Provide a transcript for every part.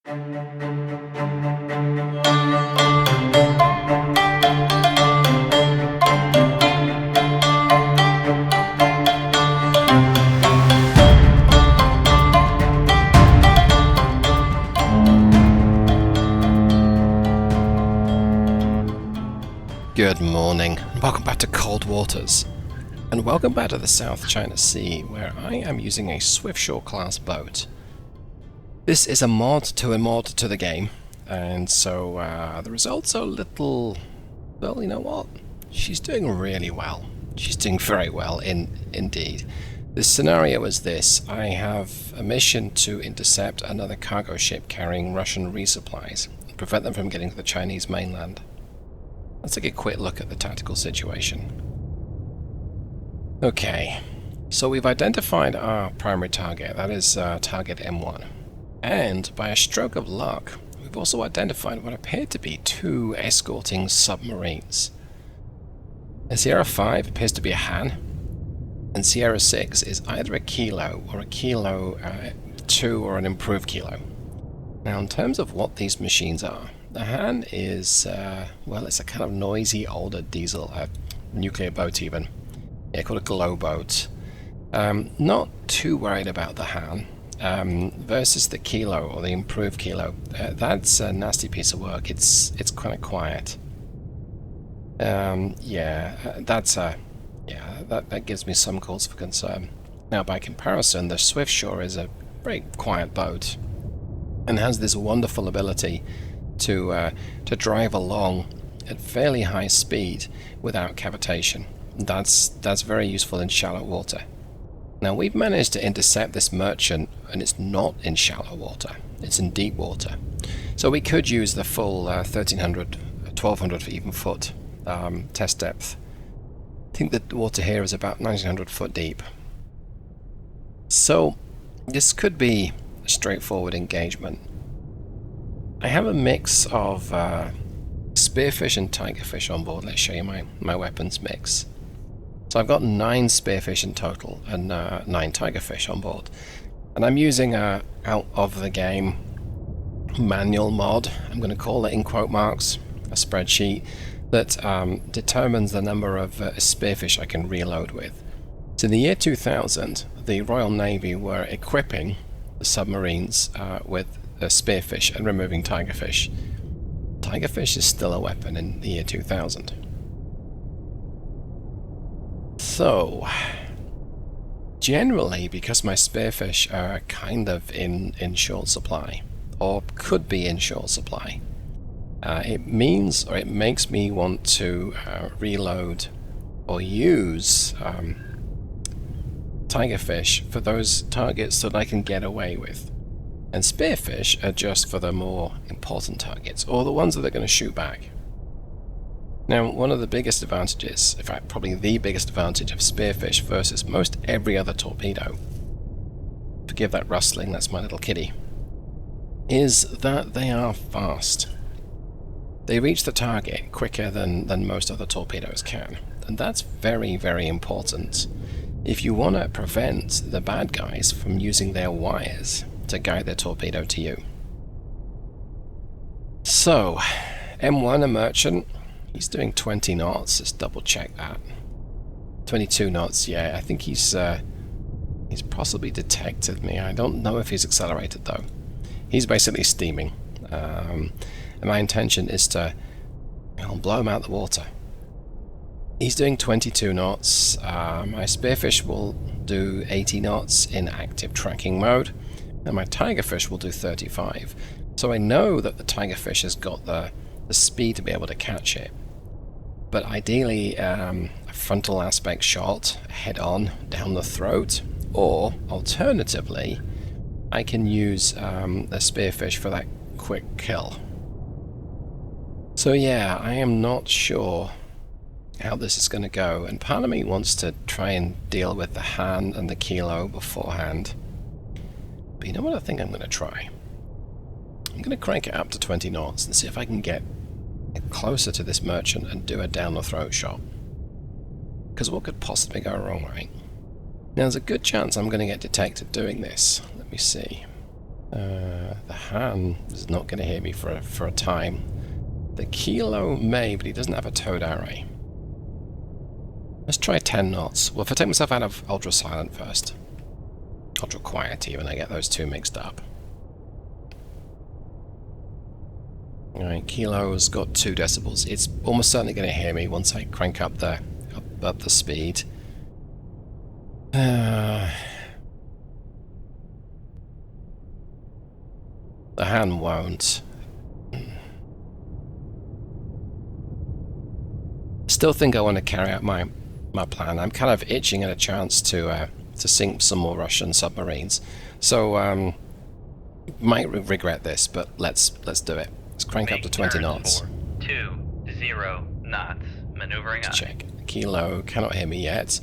Good morning, and welcome back to Cold Waters, and welcome back to the South China Sea, where I am using a Swiftsure class boat. This is a mod to the game, and so the results are a little, well, you know what? She's doing really well. She's doing very well indeed. The scenario is this: I have a mission to intercept another cargo ship carrying Russian resupplies and prevent them from getting to the Chinese mainland. Let's take a quick look at the tactical situation. Okay, so we've identified our primary target, that is target M1. And by a stroke of luck, we've also identified what appear to be two escorting submarines. Sierra 5 appears to be a Han, and Sierra 6 is either a Kilo or a Kilo 2 or an improved Kilo. Now, in terms of what these machines are, the Han is, well, it's a kind of noisy, older diesel, nuclear boat even. Yeah, called a glow boat. Not too worried about the Han. Versus the Kilo, or the improved Kilo. That's a nasty piece of work. It's kind of quiet. That gives me some cause for concern. Now, by comparison, the Swiftsure is a very quiet boat, and has this wonderful ability to drive along at fairly high speed without cavitation. That's very useful in shallow water. Now, we've managed to intercept this merchant, and it's not in shallow water, it's in deep water. So we could use the full 1300, 1200 even foot test depth. I think the water here is about 1900 foot deep. So this could be a straightforward engagement. I have a mix of spearfish and tigerfish on board. Let's show you my weapons mix. So I've got 9 spearfish in total and 9 tigerfish on board. And I'm using a out of the game manual mod, I'm going to call it in quote marks, a spreadsheet that determines the number of spearfish I can reload with. So in the year 2000, the Royal Navy were equipping the submarines with spearfish and removing tigerfish. Tigerfish is still a weapon in the year 2000. So, generally, because my spearfish are kind of in short supply, or could be in short supply, it makes me want to reload or use tigerfish for those targets that I can get away with. And spearfish are just for the more important targets, or the ones that are going to shoot back. Now, one of the biggest advantages, in fact probably the biggest advantage of spearfish versus most every other torpedo, forgive that rustling, that's my little kitty, is that they are fast. They reach the target quicker than most other torpedoes can, and that's very, very important if you want to prevent the bad guys from using their wires to guide their torpedo to you. So, M1, a merchant, he's doing 20 knots, let's double check that. 22 knots, yeah, I think he's possibly detected me. I don't know if he's accelerated though. He's basically steaming. And my intention is to blow him out the water. He's doing 22 knots. My spearfish will do 80 knots in active tracking mode, and my tigerfish will do 35. So I know that the tigerfish has got the speed to be able to catch it. But ideally, a frontal aspect shot, head on, down the throat, or alternatively, I can use a spearfish for that quick kill. So yeah, I am not sure how this is going to go, and part of me wants to try and deal with the Han and the Kilo beforehand. But you know what I think I'm going to try? I'm going to crank it up to 20 knots and see if I can get closer to this merchant and do a down the throat shot. Because what could possibly go wrong, right? Now there's a good chance I'm going to get detected doing this. Let me see. The Han is not going to hear me for a time. The Kilo may, but he doesn't have a towed array. Let's try 10 knots. Well, if I take myself out of ultra silent first. Ultra quiet even, I get those two mixed up. Alright, Kilo's got 2 decibels. It's almost certainly going to hear me once I crank up the speed. The Han won't. Still think I want to carry out my plan. I'm kind of itching at a chance to sink some more Russian submarines. So might regret this, but let's do it. Let's crank up to 20 knots. 20 knots. Maneuvering on. Check. Kilo cannot hear me yet.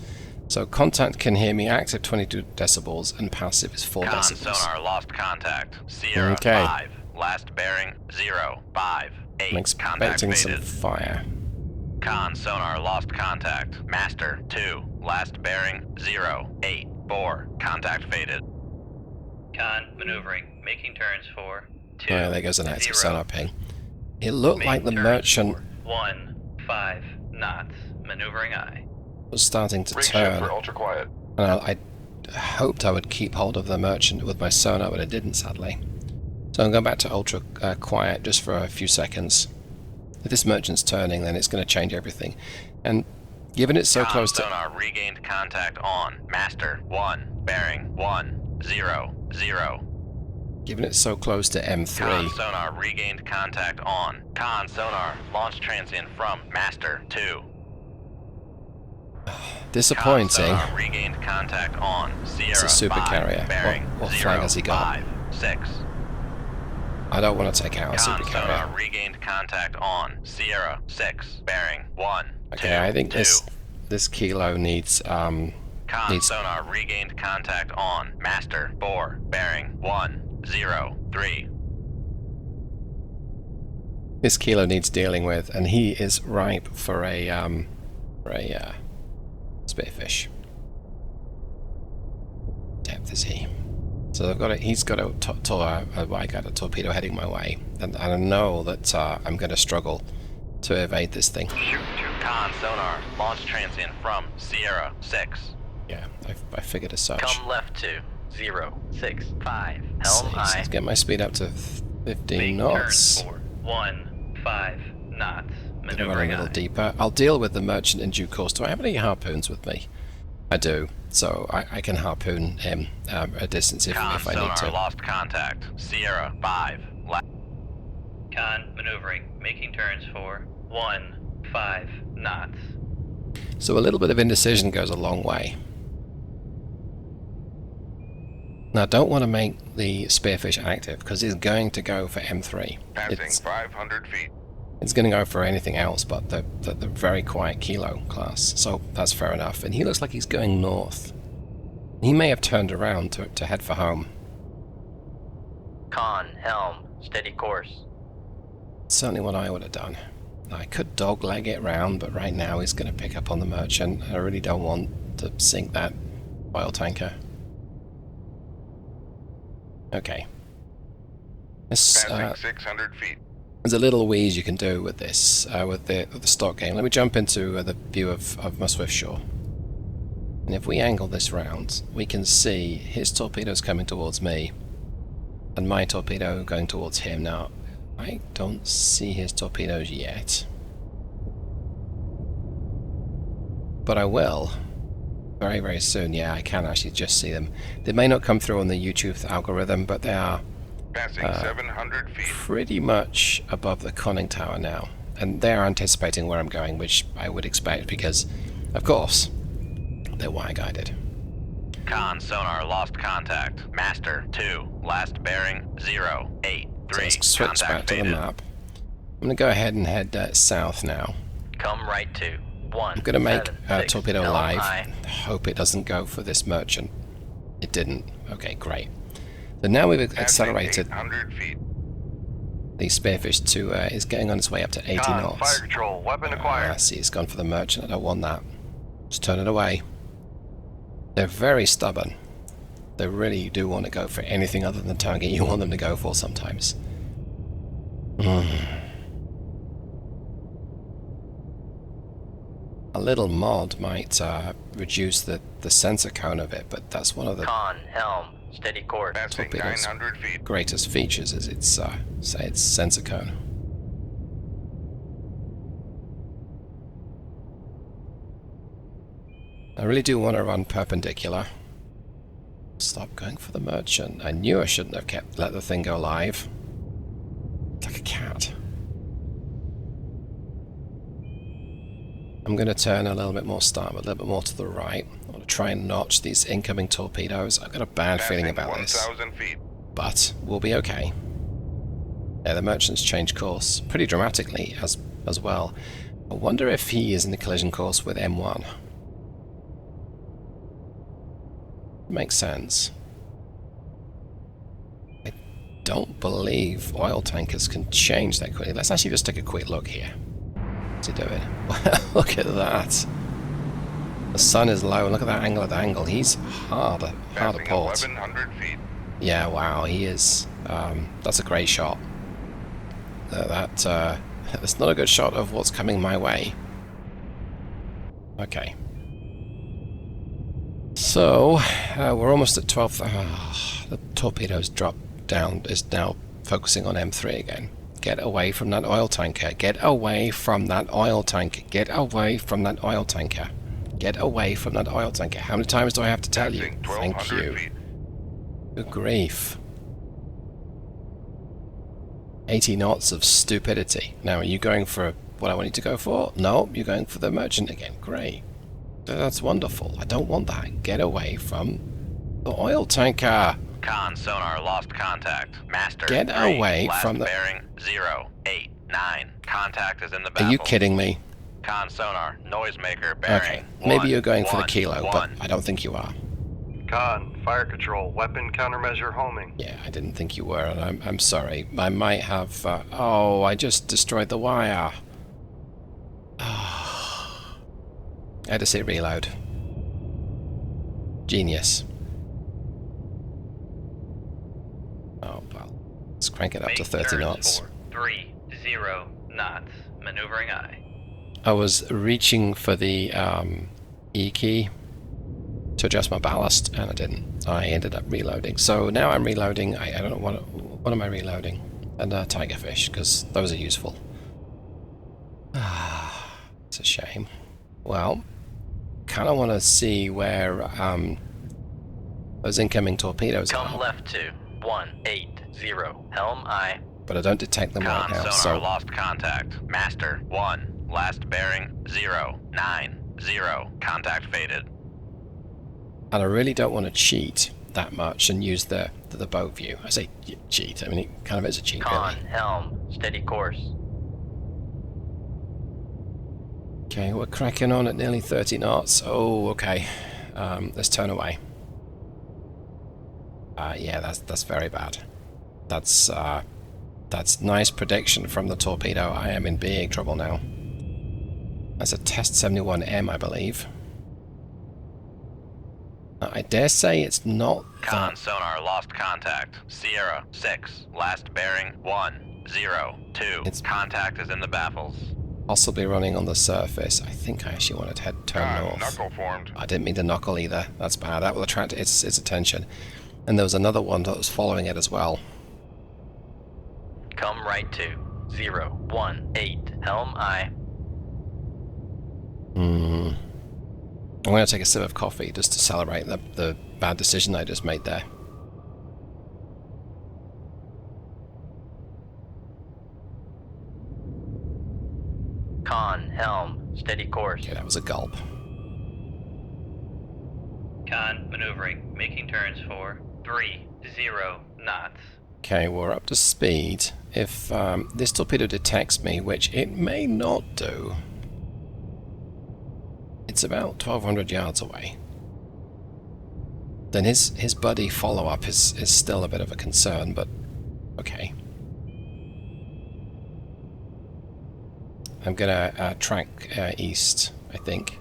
So contact can hear me. Active 22 decibels and passive is 4 decibels. Sonar lost contact. Sierra 5. Last bearing 058. I'm expecting some fire. Con sonar lost contact. Master 2. Last bearing 084. Contact faded. Con maneuvering. Making turns for 2. Oh, there goes an active sonar ping. It looked like the merchant 15 knots. Maneuvering aye. Was starting to turn. For ultra quiet. And I hoped I would keep hold of the merchant with my sonar, but I didn't, sadly. So I'm going back to ultra quiet just for a few seconds. If this merchant's turning, then it's going to change everything. And given it's so close to... Sonar regained contact on. Master 1. Bearing 100. Given it's so close to M3... Con sonar regained contact on. Con sonar launch transient from Master 2. Disappointing. Con sonar regained contact on. Sierra It's a super 5, carrier. Bearing What flag has he got? 056. I don't want to take out a super Con carrier. sonar regained contact on. Sierra 6. Bearing 1. Okay, I think this Kilo needs Con sonar regained contact on. Master 4. Bearing 103. This Kilo needs dealing with, and he is ripe for a spearfish. Depth is he? So I've got it. He's got a torpedo heading my way, and I know that I'm going to struggle to evade this thing. Shoot to con sonar launch transient from Sierra 6. Yeah, I figured as such. Come left to 065. Helm Let's aye. get my speed up to 15 Make knots. turn for 15 knots. Gonna run a Maneuvering little aye. deeper. I'll deal with the merchant in due course. Do I have any harpoons with me? I do, so I can harpoon him a distance if I sonar need to. lost contact. Sierra 5. Con maneuvering. Making turns for 15 knots. So a little bit of indecision goes a long way. Now, I don't want to make the spearfish active because it's going to go for M3. Passing 500 feet. It's going to go for anything else but the very quiet Kilo class, so that's fair enough. And he looks like he's going north. He may have turned around to head for home. Con helm. Steady course. Certainly what I would have done. I could dogleg it round, but right now he's going to pick up on the merchant. I really don't want to sink that oil tanker. Okay. Passing 600 feet. There's a little wheeze you can do with this, with the stock game. Let me jump into the view of my Swiftsure. And if we angle this round, we can see his torpedoes coming towards me, and my torpedo going towards him. Now, I don't see his torpedoes yet, but I will very, very soon. Yeah, I can actually just see them. They may not come through on the YouTube algorithm, but they are Passing 700 feet. pretty much above the conning tower now, and they are anticipating where I'm going, which I would expect because, of course, they're wire guided. Con sonar lost contact. Master 2. Last bearing 083. So let's switch back to the map. I'm going to go ahead and head south now. Come right to 1. I'm going to make torpedo helm live. aye. Hope it doesn't go for this merchant. It didn't. Okay, great. So now we've accelerated. 800 feet. The spearfish to is getting on its way up to 80 knots. Fire control. Weapon acquired. See, it's gone for the merchant. I don't want that. Just turn it away. They're very stubborn. They really do want to go for anything other than the target you want them to go for sometimes. A little mod might reduce the sensor count of it, but that's one of the Con, helm, steady course. Passing torpedo's 900 feet. greatest features is its say its sensor cone. I really do want to run perpendicular. Stop going for the merchant. I knew I shouldn't have let the thing go live. It's like a cat. I'm going to turn a little bit more starboard, a little bit more to the right. I want to try and notch these incoming torpedoes. I've got a bad feeling about this. 1,000 feet. But we'll be okay. Yeah, the merchant's changed course pretty dramatically as well. I wonder if he is in the collision course with M1. Makes sense. I don't believe oil tankers can change that quickly. Let's actually just take a quick look here. What's he doing? Look at that. The sun is low, and look at that angle of the angle. He's hard to Passing port. 1,100 feet. Yeah, wow, he is. That's a great shot. That's not a good shot of what's coming my way. Okay. So, we're almost at 12. The torpedoes dropped down, is now focusing on M3 again. Get away from that oil tanker. Get away from that oil tanker. Get away from that oil tanker. Get away from that oil tanker. How many times do I have to tell you? Passing Thank 1,200 you. feet. Good grief. 80 knots of stupidity. Now, are you going for what I want you to go for? No, you're going for the merchant again. Great. That's wonderful. I don't want that. Get away from the oil tanker. Con, sonar, lost contact. Master, Get 3, away last from the... bearing, 089. Contact is in the baffle. Are you kidding me? Con, sonar, noisemaker, bearing. Okay. Maybe you're going for the 1, kilo, but 1. I don't think you are. Con, fire control, weapon countermeasure homing. Yeah, I didn't think you were, and I'm sorry. I might have... oh, I just destroyed the wire. I had to say reload. Genius. Oh, well. Let's crank it up to 30 knots. 30 knots. Maneuvering aye. I was reaching for the E key to adjust my ballast, and I didn't. I ended up reloading. So now I'm reloading. I don't know what am I reloading? And tigerfish, because those are useful. It's a shame. Well, kind of want to see where those incoming torpedoes Come are. left to 180. Helm aye. But I don't detect them right Con, now, sonar, so... lost contact. Master, 1. Last bearing, 090. Contact faded. And I really don't want to cheat that much and use the boat view. I say cheat, I mean it kind of is a cheat, Con, really. helm, steady course. Okay, we're cracking on at nearly 30 knots. Oh, okay. Let's turn away. Yeah, that's very bad. That's nice prediction from the torpedo. I am in big trouble now. That's a Test 71M, I believe. I dare say it's not Con, that... sonar, lost contact. Sierra, 6. Last bearing, 102. It's- Contact is in the baffles. possibly running on the surface. I think I actually wanted to turn north. Knuckle formed. I didn't mean to knuckle either. That's bad. That will attract its attention. And there was another one that was following it as well. Come right to 018. Helm aye. I'm going to take a sip of coffee just to celebrate the bad decision I just made there. Con, helm, steady course. Okay, that was a gulp. Con, maneuvering, making turns for 30 knots. Okay, we're up to speed. If this torpedo detects me, which it may not do, it's about 1,200 yards away. Then his buddy follow-up is still a bit of a concern, but okay. I'm gonna track east, I think,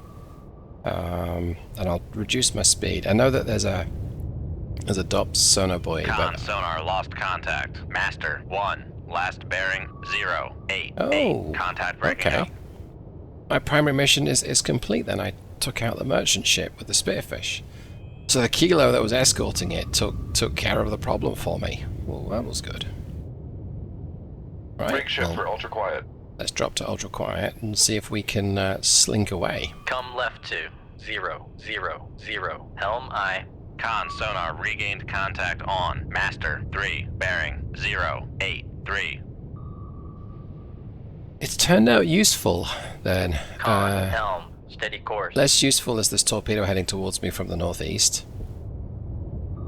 and I'll reduce my speed. I know that there's a There's a DOP sonar buoy, Con but... sonar lost contact. Master 1. Last bearing 088. Oh, Contact breaking okay. up. My primary mission is complete then. I took out the merchant ship with the spearfish. So the kilo that was escorting it took care of the problem for me. Well, that was good. Right, Break shift well, for ultra quiet. let's drop to ultra quiet and see if we can slink away. Come left to 000. Helm I. Con sonar regained contact on. Master 3. Bearing 083. It's turned out useful then. Con helm. Steady course. Less useful is this torpedo heading towards me from the northeast.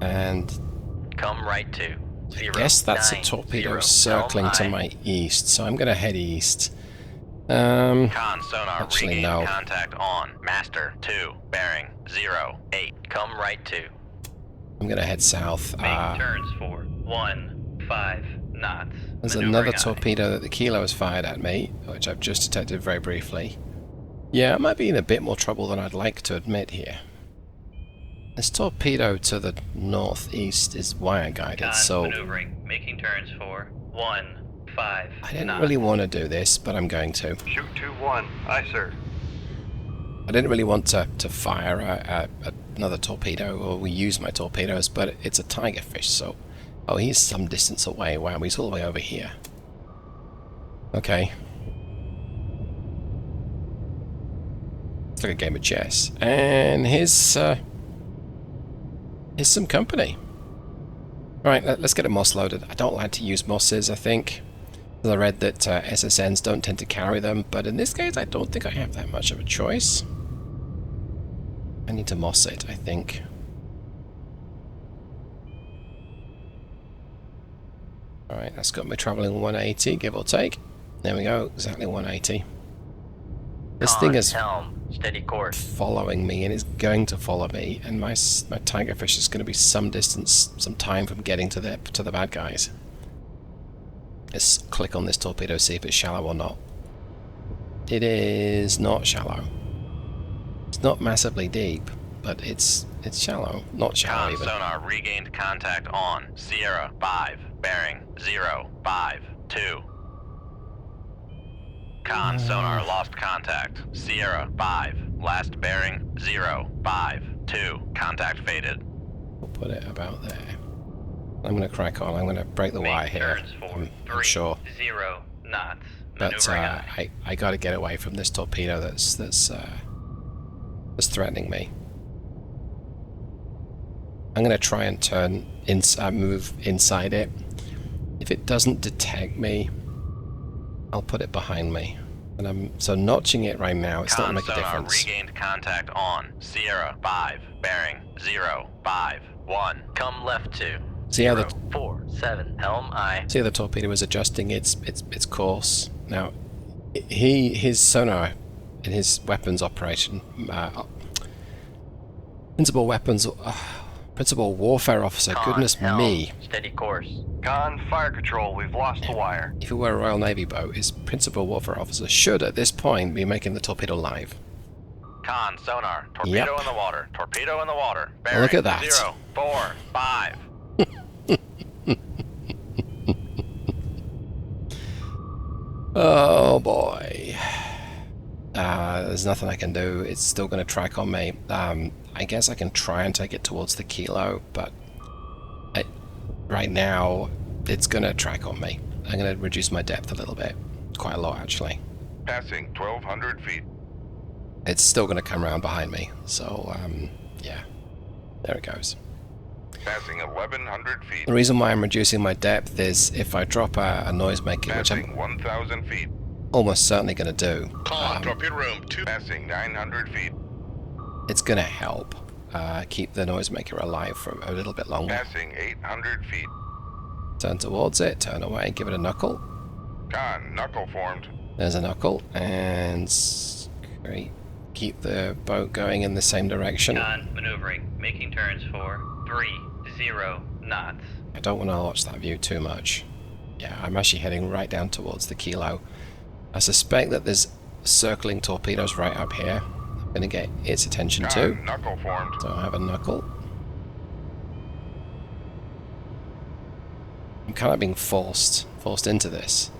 And Come right to I guess that's a torpedo circling to my east, so I'm going to head east. Con sonar Actually, regained no. contact on. Master 2. Bearing 08. Come right to. I'm going to head south. Make turns for 15 knots. There's Maneuvering another eye. torpedo that the kilo has fired at me, which I've just detected very briefly. Yeah, I might be in a bit more trouble than I'd like to admit here. This torpedo to the northeast is wire guided, Con so maneuvering, making turns for 15 I didn't knots. really want to do this, but I'm going to. Shoot 2-1. Aye, sir. I didn't really want to fire another torpedo, or we use my torpedoes, but it's a tigerfish, so... Oh, he's some distance away. Wow, he's all the way over here. Okay. It's like a game of chess. And here's some company. Alright, let's get a moss loaded. I don't like to use mosses, I think. I read that SSNs don't tend to carry them, but in this case I don't think I have that much of a choice. I need to moss it, I think. Alright, that's got me travelling 180, give or take. There we go, exactly 180. This thing is helm, steady course. following me, and it's going to follow me, and my tigerfish is going to be some distance, some time from getting to the bad guys. Let's click on this torpedo, see if it's shallow or not. It is not shallow. It's not massively deep, but it's shallow. Not shallow even. Sonar regained contact on Sierra 5, bearing 052. Con sonar lost contact. Sierra 5, last bearing 052. Contact faded. We'll put it about there. I'm going to crack on. I'm going to break the wire here. I'm sure. 0 knots. But I got to get away from this torpedo that's threatening me. I'm going to try and move inside it. If it doesn't detect me, I'll put it behind me. And I'm notching it right now. It's not going to make a difference. Regained contact on Sierra 5, bearing 051. Come left to. See how the 47 helm I. See how the torpedo is adjusting its course. Now, his sonar in his weapons operation, principal warfare officer. Goodness helm, me! Steady course. Con, fire control, we've lost the wire. If it were a Royal Navy boat, his principal warfare officer should, at this point, be making the torpedo live. Con sonar. Torpedo Yep. in the water. Torpedo in the water. Well, Bearing look at that. 045. Oh boy. There's nothing I can do. It's still going to track on me. I guess I can try and take it towards the kilo, but right now it's going to track on me. I'm going to reduce my depth a little bit. Quite a lot, actually. Passing 1,200 feet. It's still going to come around behind me. So, yeah. There it goes. Passing 1,100 feet. The reason why I'm reducing my depth is if I drop a noisemaker, which Passing I'm 1,000 feet. almost certainly going to do, Torpedo room 2. Passing 900 feet. it's going to help keep the noisemaker alive for a little bit longer. Passing 800 feet. Turn towards it, turn away, give it a knuckle. Con, knuckle formed. There's a knuckle, and great. Keep the boat going in the same direction. Con maneuvering. Making turns for 30 knots. I don't want to watch that view too much. Yeah, I'm actually heading right down towards the kilo. I suspect that there's circling torpedoes right up here. I'm going to get its attention too. Con, knuckle formed. So I have a knuckle. kind of being forced into this.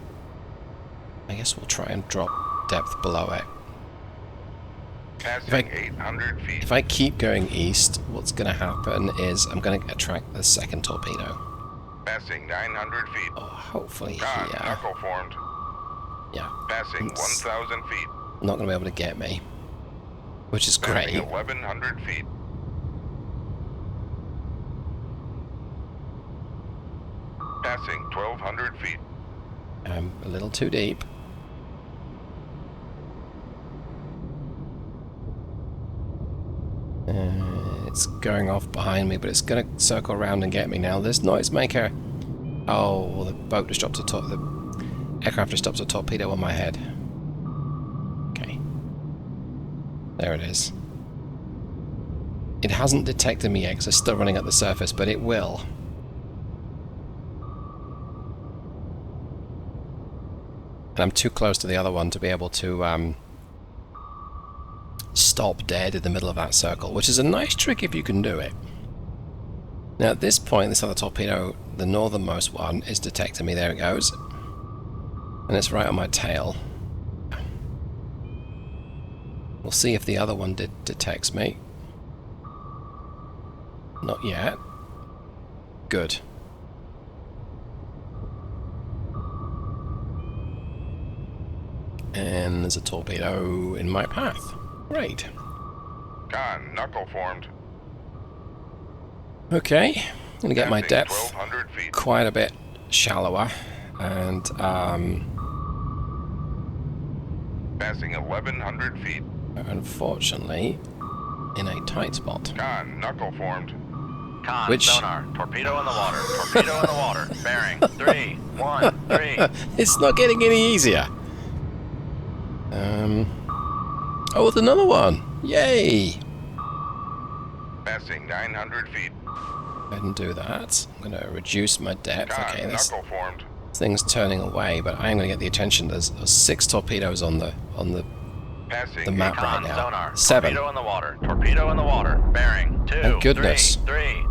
I guess we'll try and drop depth below it. Passing 800 feet. If I keep going east, what's going to happen is I'm going to attract the second torpedo. Passing 900 feet. Oh, hopefully Con, here. knuckle formed. Yeah. Passing It's 1,000 feet. not going to be able to get me, which is Passing great. 1,100 feet. Passing 1,200 feet. I'm a little too deep. It's going off behind me, but it's going to circle around and get me now. This noisemaker. Oh, the boat just dropped the aircraft just dropped a torpedo on my head. Okay. There it is. It hasn't detected me yet because it's still running at the surface, but it will. And I'm too close to the other one to be able to stop dead in the middle of that circle, which is a nice trick if you can do it. Now at this point, this other torpedo, the northernmost one, is detecting me. There it goes. And it's right on my tail. We'll see if the other one detects me. Not yet. Good. And there's a torpedo in my path. Great. Con, knuckle formed. Okay, I'm gonna get my Passing depth 1,200 feet. quite a bit shallower, and Passing 1,100 feet. unfortunately, in a tight spot. Con, knuckle formed. Con, Which- sonar, torpedo in the water, torpedo in the water, bearing, 3, 1, 3. It's not getting any easier. Oh, it's another one! Yay! Passing 900 feet. Go ahead and do that. I'm gonna reduce my depth. Con, Okay, this knuckle formed. thing's turning away, but I'm gonna get the attention. There's 6 torpedoes on the Passing the map 800 right Con, now. sonar, 7. torpedo in the water, torpedo in the water, bearing, 2, Thank goodness. 3.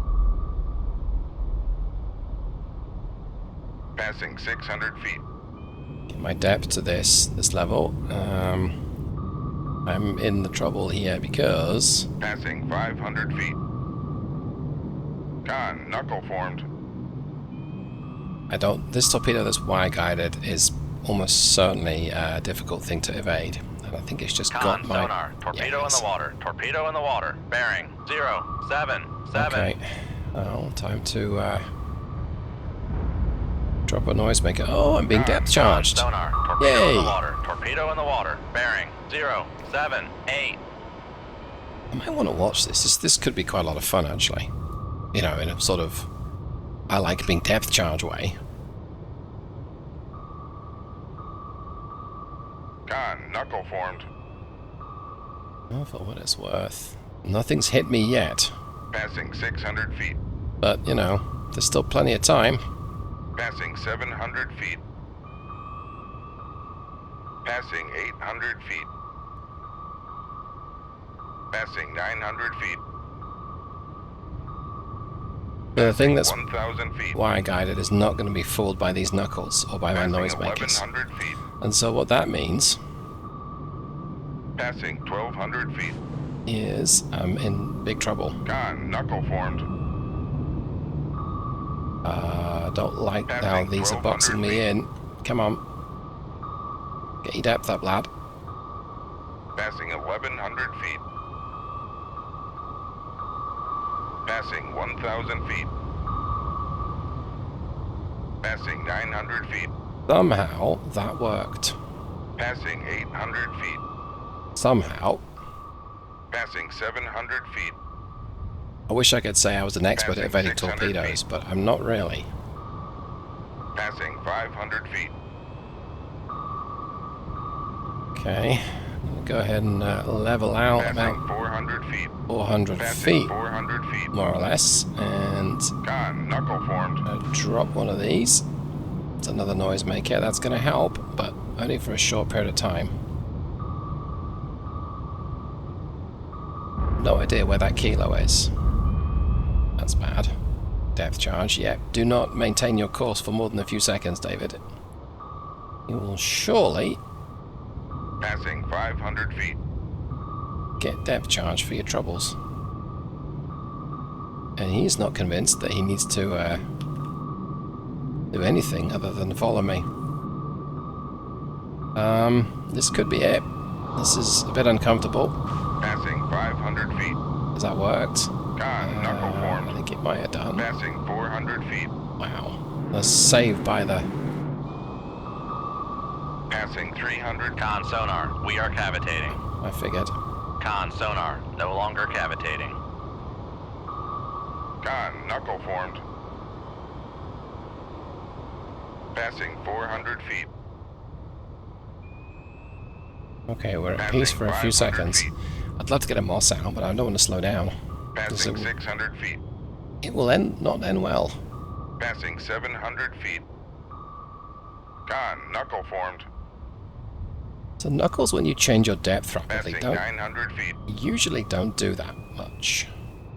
Passing 600 feet. Get my depth to this level. I'm in the trouble here because Passing 500 feet. Con, knuckle formed. I don't. This torpedo that's wire guided is almost certainly a difficult thing to evade, and I think it's just Con, got my. sonar, torpedo in it's- the water, torpedo in the water, bearing, 0, 7, 7. Okay. Well, time to drop a noisemaker. Oh, I'm being depth charged. Sonar, torpedo in Yay! the water, torpedo in the water, bearing, 0, 7, 8. I might want to watch this. This could be quite a lot of fun, actually. You know, in a sort of I like being depth charge way. Con, knuckle formed. Oh, for what it's worth, nothing's hit me yet. Passing 600 feet. But you know, there's still plenty of time. Passing 700 feet. Passing 800 feet. Passing 900 feet. The thing that's 1,000 feet. wire guided is not going to be fooled by these knuckles or by my Passing noisemakers. 1,100 feet. And so what that means Passing 1,200 feet. is I'm in big trouble. Con, knuckle formed. I don't like how Passing these are 1,200 boxing me feet. in. Come on. Get your depth up, lad. Passing 1,100 feet. Passing 1,000 feet. Passing 900 feet. Somehow that worked. Passing 800 feet. Somehow. Passing 700 feet. I wish I could say I was an expert at Passing evading 600 torpedoes, feet. but I'm not really. Passing 500 feet. Okay. Go ahead and level out Passing about 400 feet. 400 Passing feet, 400 feet. more or less, and Con, knuckle formed. drop one of these. It's another noisemaker. That's going to help, but only for a short period of time. No idea where that kilo is. That's bad. Depth charge. Yep. Do not maintain your course for more than a few seconds, David. You will surely Passing 500 feet. get depth charge for your troubles. And he's not convinced that he needs to do anything other than follow me. This could be it. This is a bit uncomfortable. Passing 500 feet. Has that worked? Knuckle I formed. think it might have done. Passing 400 feet. Wow. Let's save by the... Passing 300. Con sonar, we are cavitating. I figured. Con sonar, no longer cavitating. Knuckle formed. Passing 400 feet. Okay, we're at Passing peace for a few 500 seconds. feet. I'd love to get a moss out, but I don't want to slow down. Passing 600 feet. It will not end well. Passing 700 feet. Knuckle formed. So Knuckles, when you change your depth rapidly, Passing 900 feet. usually don't do that much.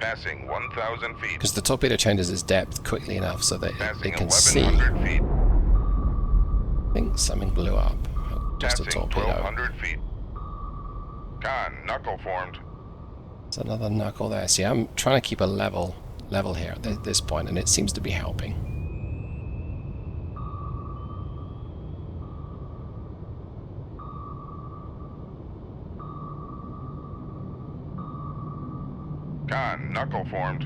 Passing 1,000 feet. Because the torpedo changes its depth quickly enough so that Passing it can see. 1,100 feet. I think something blew up. Oh, just a Passing torpedo. 1,200 feet. Knuckle formed. There's another knuckle there. See, I'm trying to keep a level here at this point, and it seems to be helping. Knuckle formed.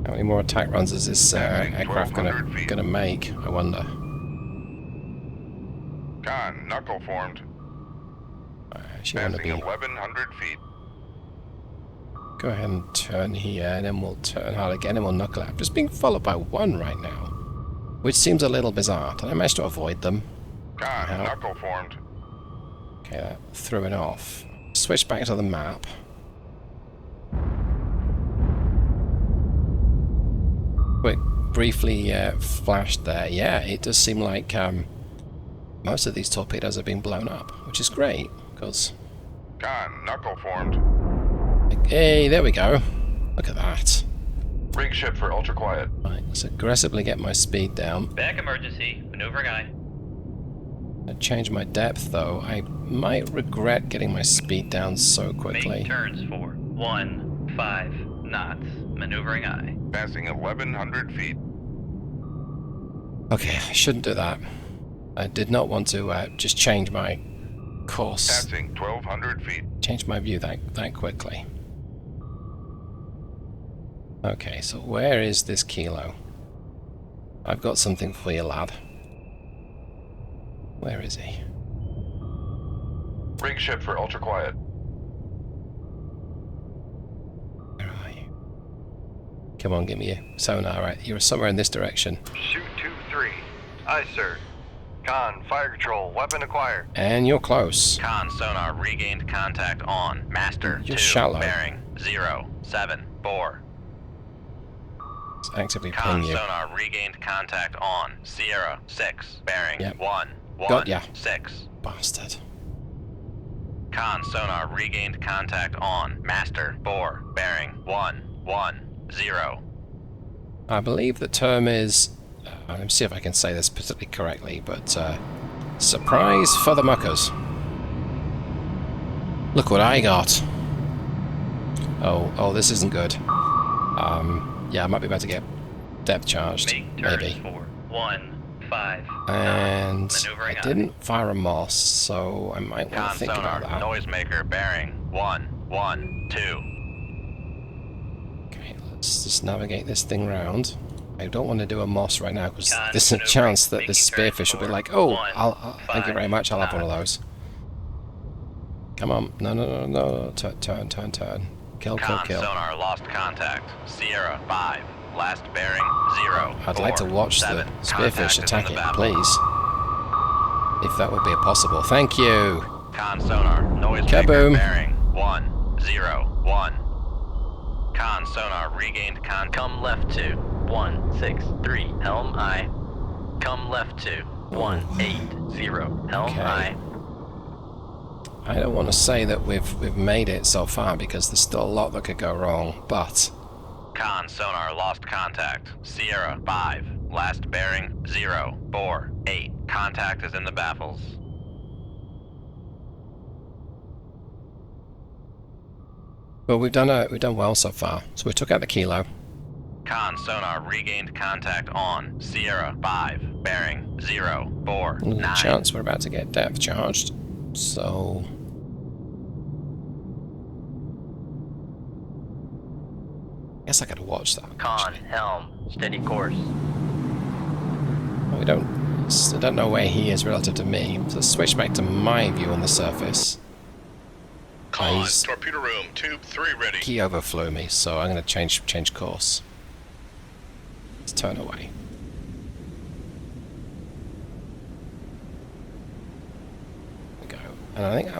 How many more attack runs is this Passing aircraft 1,200 feet. gonna make? I wonder. Knuckle formed. I actually want to Passing be. 1,100 feet. Go ahead and turn here, and then we'll turn hard again, and we'll knuckle out. Just being followed by one right now, which seems a little bizarre. Did I manage to avoid them? Knuckle formed. Okay, that threw it off. Switch back to the map. Quick, briefly flashed there. Yeah, it does seem like most of these torpedoes have been blown up, which is great, because... Knuckle formed. Hey, there we go. Look at that. Rig ship for ultra quiet. Right, let's aggressively get my speed down. Back emergency, maneuvering aye. I change my depth, though. I might regret getting my speed down so quickly. Make turns for 15 knots, maneuvering aye. Passing 1,100 feet. Okay, I shouldn't do that. I did not want to just change my course, Passing 1,200 feet. change my view that quickly. Okay, so where is this Kilo? I've got something for you, lad. Where is he? Rig ship for ultra quiet. Where are you? Come on, give me your sonar. Right, you're somewhere in this direction. Shoot 2-3. Aye, sir. Fire control, weapon acquired. And you're close. Con sonar regained contact on. Master You're 2, shallow. bearing 074. It's actively Con ping you. sonar regained contact on. Sierra 6, bearing Yep. 116. Got ya. Bastard. Con sonar regained contact on. Master 4, bearing 110. I believe the term is... let me see if I can say this particularly correctly, but surprise for the muckers. Look what I got. Oh, this isn't good. Yeah, I might be about to get depth charged, Make turns maybe. for 15. And Maneuvering I aye. didn't fire a Moss, so I might want Con to think sonar about that. noisemaker bearing 112. Okay, let's just navigate this thing round. I don't want to do a Moss right now because Con there's a maneuvering, chance that this making turns spearfish will be for like, oh, 1, I'll thank you very much, I'll have one of 5 those. Come on, no, turn. Kill. Con sonar lost contact. Sierra 5, last bearing 0. I'd like to watch the spearfish attack it, please. If that would be possible. Thank you. Con sonar noise Kaboom. bearing 101. Con sonar regained come left to 163 helm aye. Come left to 180 helm Okay. aye. I don't want to say that we've made it so far because there's still a lot that could go wrong, but Con sonar lost contact. Sierra 5. Last bearing 048. Contact is in the baffles. well, we've done well so far. So we took out the kilo. Con sonar regained contact on Sierra 5. Bearing There's a 049. chance we're about to get depth charged. So I guess I could watch that. Con actually. helm steady course. I don't know where he is relative to me. So let's switch back to my view on the surface. Con, He's- torpedo room, tube 3 ready. He overflew me, so I'm going to change course. Let's turn away. There we go. And I think I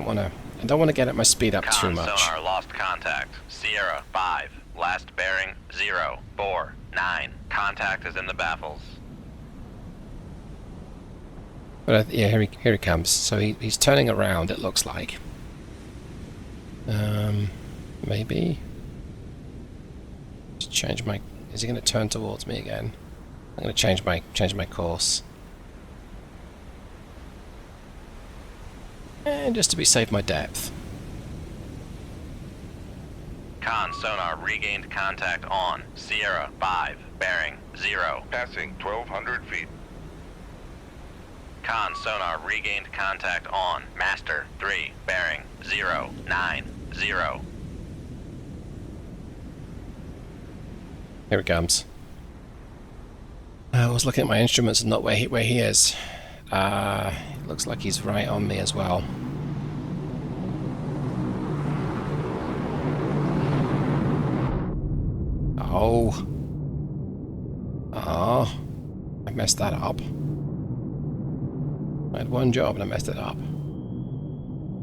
don't want to get at my speed up too Con much. sonar lost contact. Sierra 5. Last bearing 049. Contact is in the baffles. But yeah, here he comes. So he's turning around. It looks like. Maybe. Just change my. Is he going to turn towards me again? I'm going to change my course. And just to be safe, my depth. Con sonar regained contact on Sierra 5. Bearing 0. Passing 1,200 feet. Con sonar regained contact on Master 3. Bearing 090. Here it comes. I was looking at my instruments and not where he is. Looks like he's right on me as well. Oh. Oh. I messed that up. I had one job and I messed it up.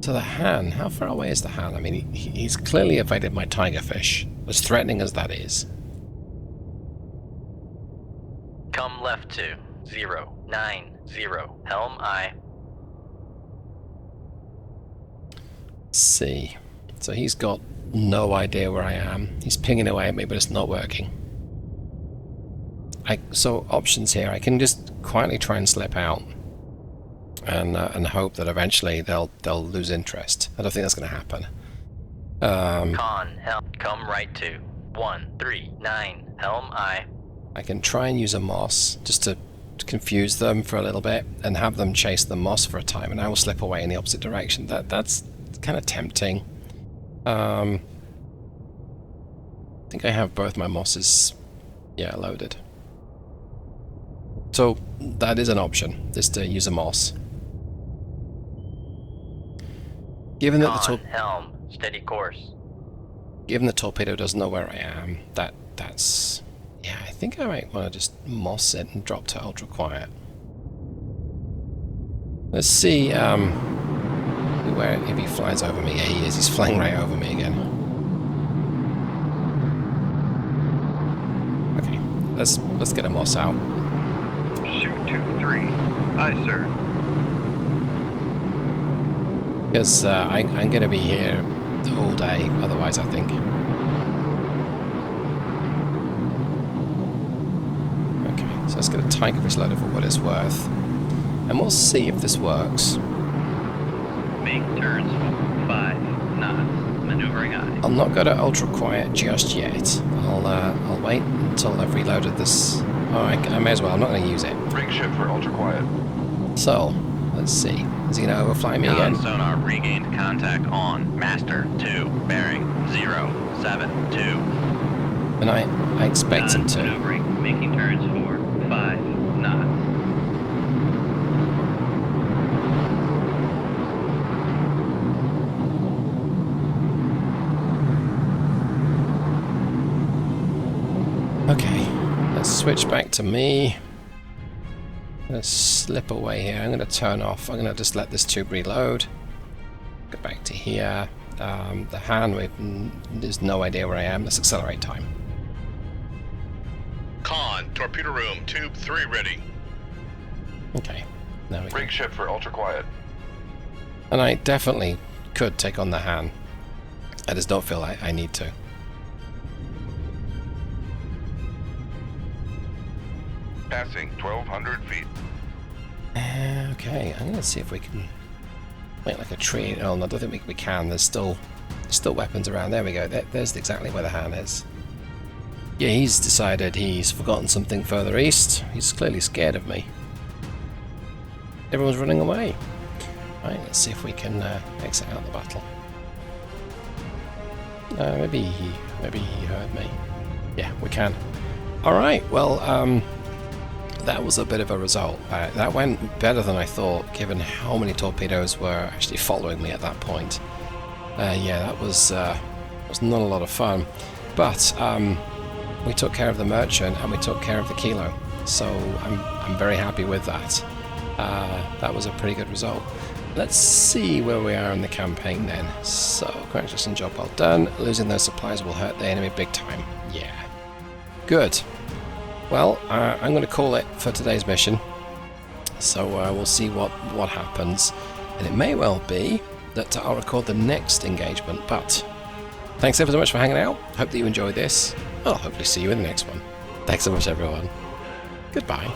So the Han, how far away is the Han? I mean, he's clearly evaded my tigerfish, as threatening as that is. Come left to 090. Helm I. See. So he's got no idea where I am. He's pinging away at me, but it's not working. So options here. I can just quietly try and slip out, and hope that eventually they'll lose interest. I don't think that's going to happen. Con helm. Come right to 139. Helm I. I can try and use a moss just to confuse them for a little bit and have them chase the moss for a time, and I will slip away in the opposite direction. That's kind of tempting. I think I have both my mosses, loaded. So that is an option, is to use a moss. Given that Con helm steady course. given the torpedo doesn't know where I am, that's yeah. I think I might want to just moss it and drop to ultra quiet. Let's see where if he flies over me. Yeah, he is. He's flying right over me again. Okay, let's get a moss out. Shoot 2-3. Aye, sir. Because I'm going to be here all day, otherwise, I think. Okay, so let's get a tigerfish loader for what it's worth. And we'll see if this works. Make turns 5 knots. Maneuvering I. I'll not go to ultra quiet just yet. I'll wait until I've reloaded this. Oh, I may as well. I'm not going to use it. Rig shift for ultra quiet. So, let's see. Is he going to overfly me again? Con sonar regained contact on Master 2. Bearing 072. And I expect him to. Maneuvering. Making turns for 5 knots. Okay, let's switch back to me. I'm going to slip away here. I'm going to turn off. I'm going to just let this tube reload. Go back to here. The Han, there's no idea where I am. Let's accelerate time. Con, torpedo room, tube 3 ready. Okay, there we go. Rig shift for ultra quiet. And I definitely could take on the Han. I just don't feel I need to. Passing 1,200 feet. Okay, I'm going to see if we can make like a tree. Oh, no, I don't think we can. There's still weapons around. There we go. There's exactly where the Han is. Yeah, he's decided he's forgotten something further east. He's clearly scared of me. Everyone's running away. Right, let's see if we can exit out the battle. Maybe he heard me. Yeah, we can. All right. Well, that was a bit of a result. That went better than I thought, given how many torpedoes were actually following me at that point. Yeah, that was not a lot of fun. But we took care of the merchant and we took care of the Kilo, so I'm very happy with that. That was a pretty good result. Let's see where we are in the campaign then. So, congratulations, job well done. Losing those supplies will hurt the enemy big time. Yeah. Good. Well, I'm going to call it for today's mission. So we'll see what happens. And it may well be that I'll record the next engagement. But thanks ever so much for hanging out. Hope that you enjoyed this. I'll hopefully see you in the next one. Thanks so much, everyone. Goodbye.